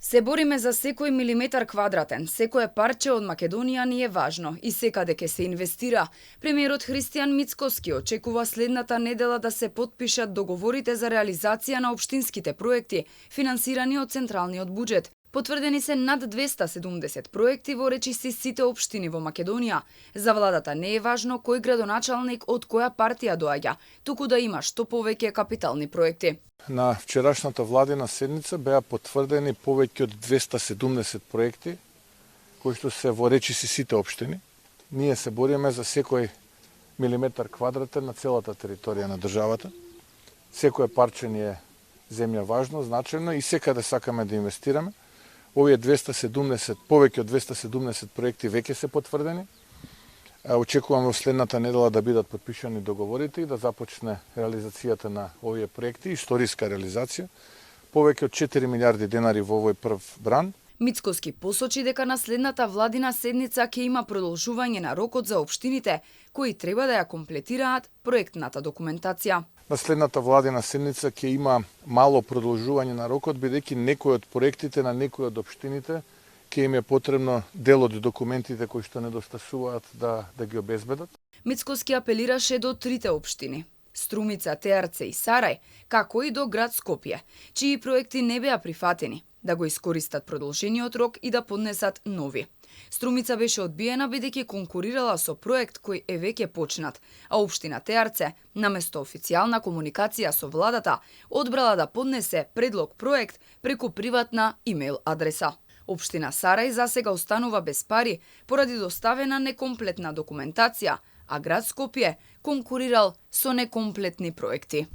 Се бориме за секој милиметар квадратен, секое парче од Македонија ни е важно и секаде ќе се инвестира. Премиерот Христијан Мицкоски очекува следната недела да се потпишат договорите за реализација на општинските проекти, финансирани од централниот буџет. Потврдени се над 270 проекти во речиси сите општини во Македонија. За владата не е важно кој градоначалник од која партија доаѓа, туку да има што повеќе капитални проекти. На вчерашната владина седница беа потврдени повеќе од 270 проекти кои што се во речиси сите општини. Ние се бориме за секој милиметар квадратен на целата територија на државата. Секое парче ни е земја важно, значено и секаде сакаме да инвестираме. Овие 270, повеќе од 270 проекти веќе се потврдени. Очекуваме во следната недела да бидат потпишани договорите и да започне реализацијата на овие проекти, историска реализација, повеќе од 4 милиарди денари во овој прв бран. Мицкоски посочи дека на следната владина седница ќе има продолжување на рокот за општините, кои треба да ја комплетираат проектната документација. На следната владина седница ќе има мало продолжување на рокот, бидејќи некои од проектите на некои од општините ќе им е потребно дел од документите кои што недостасуваат да ги обезбедат. Мицкоски апелираше до трите општини – Струмица, Теарце и Сарај, како и до град Скопје, чии проекти не беа прифатени, да го искористат продолжениот рок и да поднесат нови. Струмица беше одбиена бидејќи конкурирала со проект кој е веќе почнат, а општина Теарце, наместо официјална комуникација со владата, одбрала да поднесе предлог проект преку приватна имејл адреса. Општина Сарај засега останува без пари поради доставена некомплетна документација, а град Скопје конкурирал со некомплетни проекти.